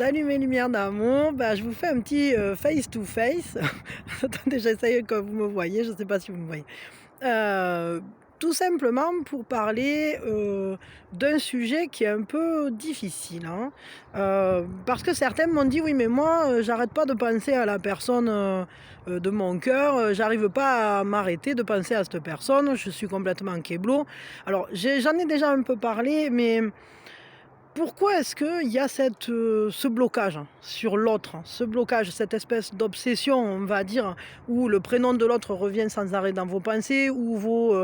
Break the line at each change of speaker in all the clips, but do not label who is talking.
Salut mes lumières d'amour, je vous fais un petit face to face. Attendez, j'essaye que vous me voyez, je ne sais pas si vous me voyez. Heu, Tout simplement pour parler d'un sujet qui est un peu difficile, hein. Parce que certains m'ont dit: «Oui, mais moi, j'arrête pas de penser à la personne, de mon cœur, j'arrive pas à m'arrêter de penser à cette personne, je suis complètement kéblo». Alors j'en ai déjà un peu parlé, mais pourquoi est-ce qu'il y a ce blocage sur l'autre? Ce blocage, cette espèce d'obsession, on va dire, où le prénom de l'autre revient sans arrêt dans vos pensées, où vos,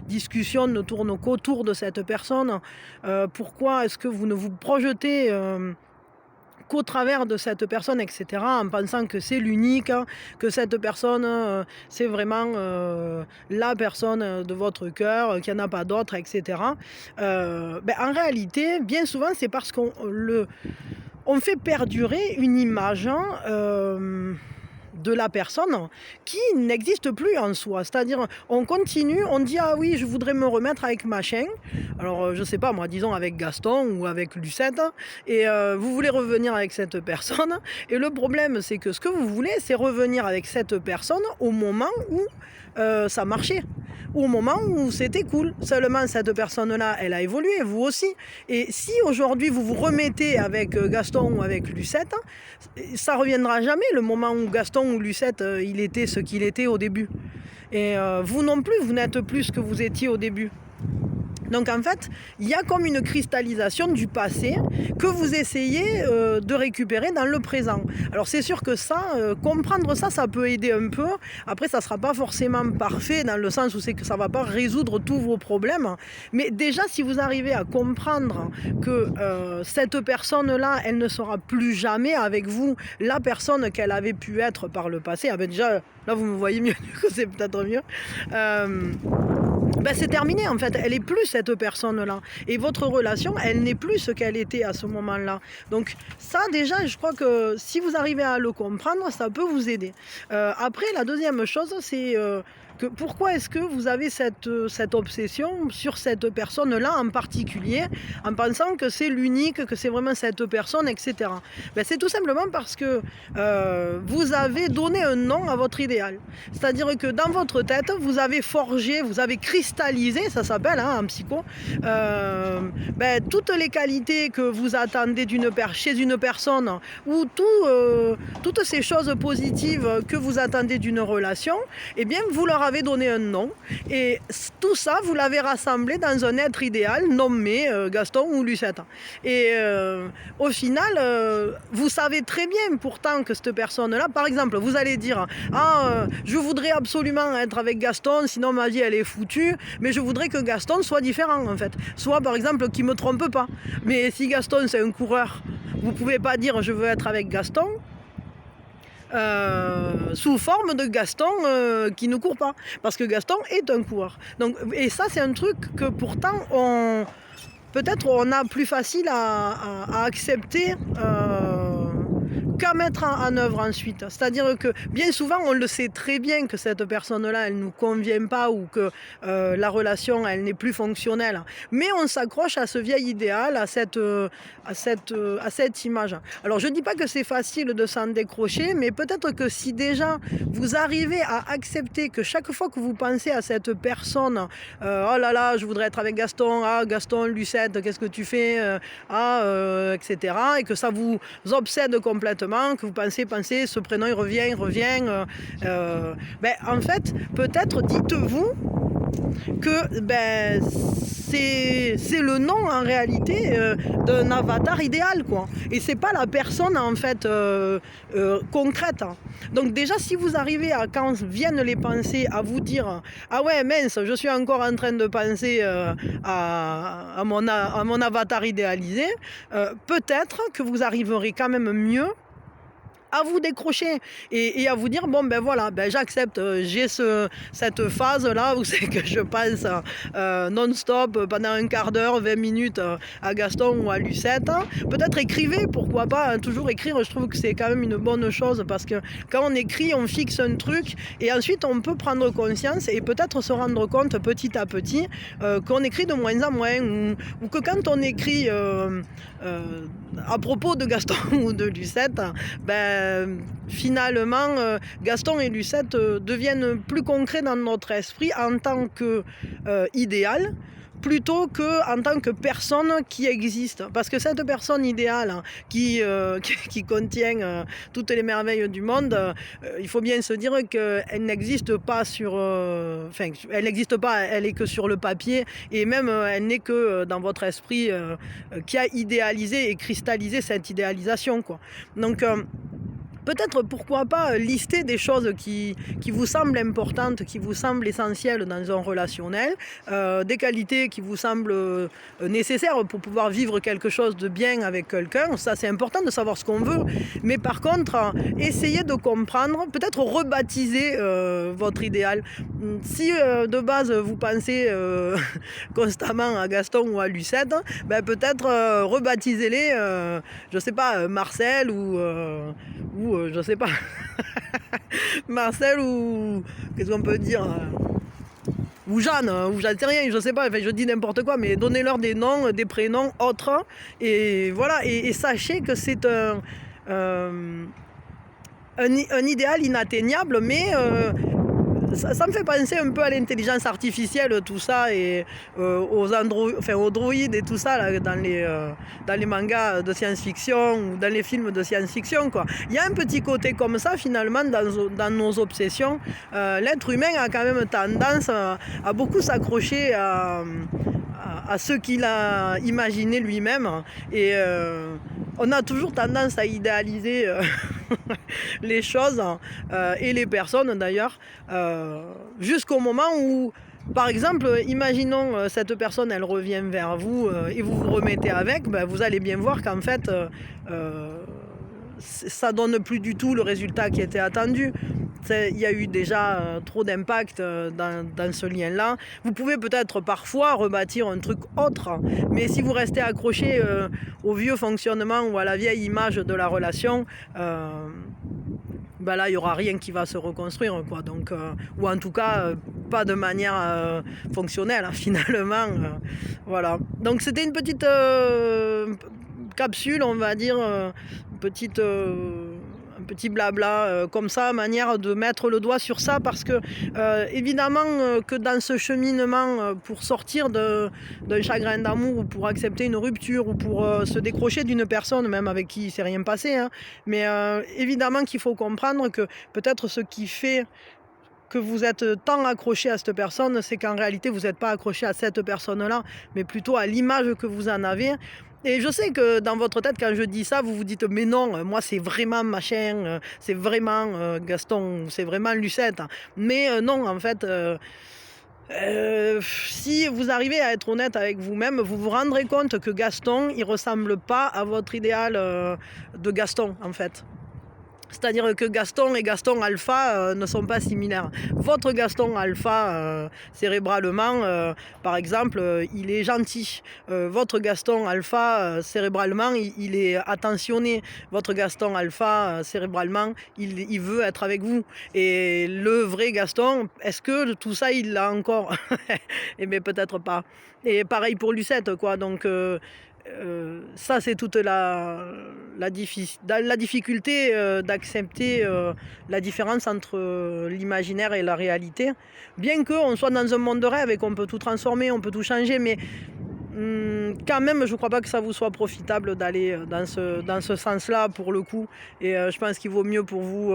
discussions ne tournent qu'autour de cette personne? Pourquoi est-ce que vous ne vous projetez, qu'au travers de cette personne et cetera, en pensant que c'est l'unique, hein, que cette personne, c'est vraiment, la personne, de votre cœur, qu'il n'y en a pas d'autre et cetera. En réalité, bien souvent, c'est parce on fait perdurer une image, hein, de la personne qui n'existe plus en soi. C'est-à-dire, on continue, on dit: «Ah oui, je voudrais me remettre avec machin». Alors, je sais pas moi, disons avec Gaston ou avec Lucette et vous voulez revenir avec cette personne et le problème, c'est que ce que vous voulez, c'est revenir avec cette personne au moment où, ça marchait, ou au moment où c'était cool. Seulement cette personne-là, elle a évolué, vous aussi et si aujourd'hui vous vous remettez avec, Gaston ou avec Lucette, ça reviendra jamais le moment où Gaston ou Lucette, il était ce qu'il était au début et vous non plus, vous n'êtes plus ce que vous étiez au début. Donc en fait, il y a comme une cristallisation du passé que vous essayez, de récupérer dans le présent. Alors c'est sûr que ça, comprendre ça, ça peut aider un peu. Après ça sera pas forcément parfait dans le sens où c'est que ça va pas résoudre tous vos problèmes. Mais déjà si vous arrivez à comprendre que, cette personne-là, elle ne sera plus jamais avec vous la personne qu'elle avait pu être par le passé. Ah déjà, là vous me voyez mieux, du coup c'est peut-être mieux. C'est terminé en fait, elle est plus cette personne-là et votre relation, elle n'est plus ce qu'elle était à ce moment-là. Donc ça déjà, je crois que si vous arrivez à le comprendre, ça peut vous aider. Après la deuxième chose, c'est, que pourquoi est-ce que vous avez cette obsession sur cette personne-là en particulier, en pensant que c'est l'unique, que c'est vraiment cette personne et cetera? C'est tout simplement parce que, vous avez donné un nom à votre idéal. C'est-à-dire que dans votre tête, vous avez forgé, vous avez cristallisé, ça s'appelle, hein, en psycho, toutes les qualités que vous attendez chez une personne ou toutes ces choses positives que vous attendez d'une relation, eh bien, vous leur avez donné un nom et tout ça, vous l'avez rassemblé dans un être idéal nommé Gaston ou Lucette. Et au final, vous savez très bien pourtant que cette personne-là, par exemple, vous allez dire: «Ah, je voudrais absolument être avec Gaston, sinon ma vie elle est foutue, mais je voudrais que Gaston soit différent en fait. Soit par exemple qu'il me trompe pas. Mais si Gaston c'est un coureur, vous pouvez pas dire je veux être avec Gaston sous forme de Gaston qui ne court pas. Parce que Gaston est un coureur. Donc, et ça c'est un truc que pourtant peut-être on a plus facile à accepter qu'à mettre en œuvre ensuite. C'est-à-dire que bien souvent, on le sait très bien que cette personne-là, elle ne nous convient pas ou que la relation, elle n'est plus fonctionnelle. Mais on s'accroche à ce vieil idéal, à cette image. Alors, je ne dis pas que c'est facile de s'en décrocher, mais peut-être que si déjà vous arrivez à accepter que chaque fois que vous pensez à cette personne, oh là là, je voudrais être avec Gaston, ah Gaston, Lucette, qu'est-ce que tu fais, etc. Et que ça vous obsède complètement, que vous pensez, ce prénom il revient. En fait, peut-être dites-vous que c'est le nom en réalité d'un avatar idéal quoi. Et c'est pas la personne en fait concrète. Donc déjà si vous arrivez à quand viennent les pensées à vous dire ah ouais mince je suis encore en train de penser à mon avatar idéalisé, peut-être que vous arriverez quand même mieux à vous décrocher et à vous dire bon ben voilà, ben j'accepte, j'ai cette phase là où c'est que je pense non-stop pendant un quart d'heure, 20 minutes à Gaston ou à Lucette. Peut-être écrivez, pourquoi pas, hein, toujours écrire, je trouve que c'est quand même une bonne chose parce que quand on écrit, on fixe un truc et ensuite on peut prendre conscience et peut-être se rendre compte petit à petit qu'on écrit de moins en moins ou que quand on écrit à propos de Gaston ou de Lucette, ben, finalement, Gaston et Lucette deviennent plus concrets dans notre esprit en tant qu'idéal, plutôt qu'en tant que personne qui existe. Parce que cette personne idéale qui contient toutes les merveilles du monde, il faut bien se dire qu'elle n'existe pas enfin, elle n'existe pas, elle est que sur le papier, et même elle n'est que dans votre esprit qui a idéalisé et cristallisé cette idéalisation, quoi. Donc, peut-être pourquoi pas lister des choses qui vous semblent importantes, qui vous semblent essentielles dans un relationnel, des qualités qui vous semblent nécessaires pour pouvoir vivre quelque chose de bien avec quelqu'un. Ça, c'est important de savoir ce qu'on veut. Mais par contre, essayez de comprendre, peut-être rebaptiser votre idéal. Si de base vous pensez constamment à Gaston ou à Lucette, ben peut-être rebaptisez-les, je sais pas, Marcel ou je sais pas, Marcel ou qu'est-ce qu'on peut dire, ou Jeanne, ou j'en sais rien, je sais pas, enfin, je dis n'importe quoi, mais donnez-leur des noms, des prénoms autres, et voilà, et sachez que c'est un idéal inatteignable, mais ça me fait penser un peu à l'intelligence artificielle, tout ça, et aux droïdes et tout ça là, dans les mangas de science-fiction ou dans les films de science-fiction, quoi. Il y a un petit côté comme ça finalement dans nos obsessions. L'être humain a quand même tendance à beaucoup s'accrocher à ce qu'il a imaginé lui-même, et on a toujours tendance à idéaliser les choses et les personnes d'ailleurs, jusqu'au moment où, par exemple, imaginons cette personne, elle revient vers vous et vous vous remettez avec, ben, vous allez bien voir qu'en fait ça donne plus du tout le résultat qui était attendu. Il y a eu déjà trop d'impact dans ce lien-là. Vous pouvez peut-être parfois rebâtir un truc autre, mais si vous restez accroché au vieux fonctionnement ou à la vieille image de la relation, ben là, il n'y aura rien qui va se reconstruire, quoi. Donc, ou en tout cas, pas de manière fonctionnelle, hein, finalement. Voilà. Donc, c'était une petite capsule, on va dire, un petit blabla comme ça, manière de mettre le doigt sur ça, parce que évidemment que dans ce cheminement pour sortir d'un chagrin d'amour, ou pour accepter une rupture, ou pour se décrocher d'une personne même avec qui il ne s'est rien passé, hein, mais évidemment qu'il faut comprendre que peut-être ce qui fait que vous êtes tant accroché à cette personne, c'est qu'en réalité vous n'êtes pas accroché à cette personne-là, mais plutôt à l'image que vous en avez. Et je sais que dans votre tête, quand je dis ça, vous vous dites mais non, moi c'est vraiment machin, c'est vraiment Gaston, c'est vraiment Lucette. Mais non, en fait, si vous arrivez à être honnête avec vous-même, vous vous rendrez compte que Gaston, il ressemble pas à votre idéal de Gaston, en fait. C'est-à-dire que Gaston et Gaston alpha ne sont pas similaires. Votre Gaston alpha, cérébralement, par exemple, il est gentil. Votre Gaston alpha, cérébralement, il est attentionné. Votre Gaston alpha, cérébralement, il veut être avec vous. Et le vrai Gaston, est-ce que tout ça, il l'a encore? Eh bien, peut-être pas. Et pareil pour Lucette, quoi. Donc, ça, c'est toute la difficulté d'accepter la différence entre l'imaginaire et la réalité. Bien qu'on soit dans un monde de rêve et qu'on peut tout transformer, on peut tout changer, mais quand même, je ne crois pas que ça vous soit profitable d'aller dans ce sens-là, pour le coup. Et je pense qu'il vaut mieux pour vous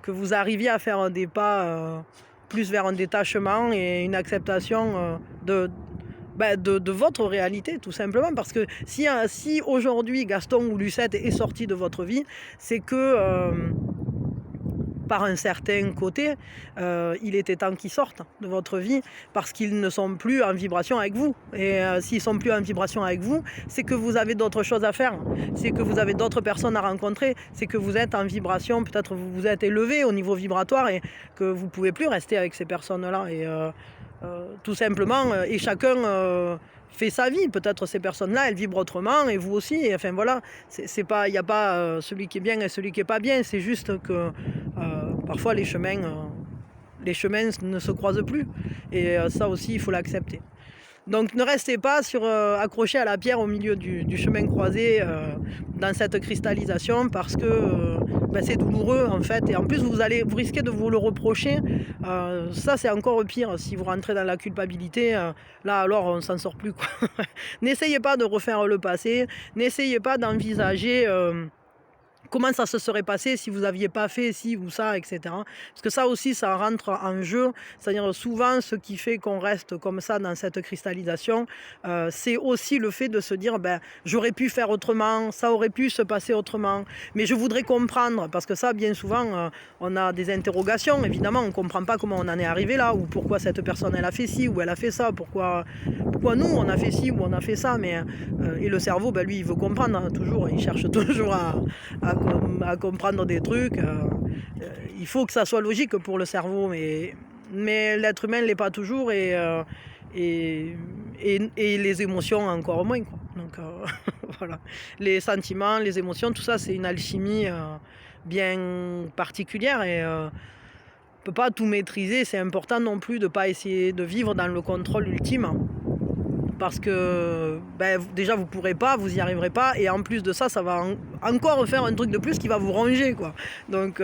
que vous arriviez à faire des pas plus vers un détachement et une acceptation de votre réalité, tout simplement. Parce que si aujourd'hui Gaston ou Lucette est sorti de votre vie, c'est que par un certain côté, il était temps qu'ils sortent de votre vie parce qu'ils ne sont plus en vibration avec vous. Et s'ils sont plus en vibration avec vous, c'est que vous avez d'autres choses à faire, c'est que vous avez d'autres personnes à rencontrer, c'est que vous êtes en vibration, peut-être vous vous êtes élevé au niveau vibratoire et que vous pouvez plus rester avec ces personnes-là. Et tout simplement, et chacun fait sa vie. Peut-être ces personnes-là, elles vibrent autrement et vous aussi. Et enfin voilà, c'est pas, il n'y a pas celui qui est bien et celui qui est pas bien. C'est juste que parfois les chemins ne se croisent plus. Et ça aussi, il faut l'accepter. Donc ne restez pas accroché à la pierre au milieu du chemin croisé dans cette cristallisation parce que c'est douloureux en fait. Et en plus vous risquez de vous le reprocher. Ça c'est encore pire si vous rentrez dans la culpabilité. Là alors on s'en sort plus, quoi. N'essayez pas de refaire le passé. N'essayez pas d'envisager comment ça se serait passé si vous n'aviez pas fait ci ou ça, etc. Parce que ça aussi, ça rentre en jeu. C'est-à-dire souvent, ce qui fait qu'on reste comme ça dans cette cristallisation, c'est aussi le fait de se dire, j'aurais pu faire autrement, ça aurait pu se passer autrement. Mais je voudrais comprendre, parce que ça, bien souvent, on a des interrogations. Évidemment, on ne comprend pas comment on en est arrivé là, ou pourquoi cette personne, elle a fait ci, ou elle a fait ça, pourquoi nous, on a fait ci, ou on a fait ça. Mais, et le cerveau, lui, il veut comprendre, hein, toujours. Il cherche toujours à comprendre des trucs. Il faut que ça soit logique pour le cerveau, mais l'être humain ne l'est pas toujours et les émotions encore moins, quoi. Donc voilà, les sentiments, les émotions, tout ça c'est une alchimie bien particulière et on ne peut pas tout maîtriser. C'est important non plus de ne pas essayer de vivre dans le contrôle ultime. Parce que déjà vous pourrez pas, vous y arriverez pas, et en plus de ça, ça va encore faire un truc de plus qui va vous ronger, quoi. Donc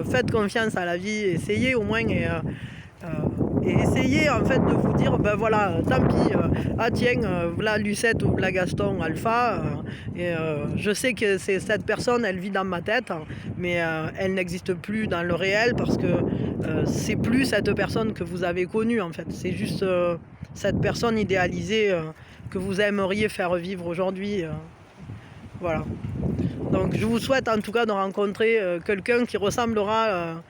faites confiance à la vie, essayez au moins et essayez en fait de vous dire voilà, tant pis, tiens, voilà Lucette ou la Gaston Alpha, je sais que cette personne, elle vit dans ma tête, mais elle n'existe plus dans le réel parce que c'est plus cette personne que vous avez connue en fait, c'est juste cette personne idéalisée que vous aimeriez faire vivre aujourd'hui. Voilà. Donc je vous souhaite en tout cas de rencontrer quelqu'un qui ressemblera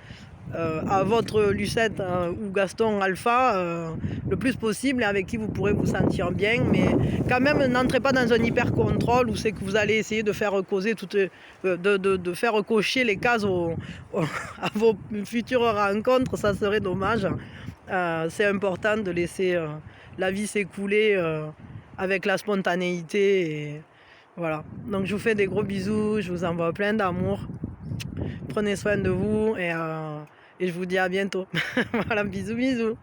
à votre Lucette ou Gaston Alpha le plus possible et avec qui vous pourrez vous sentir bien. Mais quand même, n'entrez pas dans un hyper contrôle où c'est que vous allez essayer de faire causer de faire cocher les cases à vos futures rencontres. Ça serait dommage. C'est important de laisser la vie s'écouler avec la spontanéité. Et voilà. Donc je vous fais des gros bisous, je vous envoie plein d'amour. Prenez soin de vous et je vous dis à bientôt. Voilà, bisous, bisous.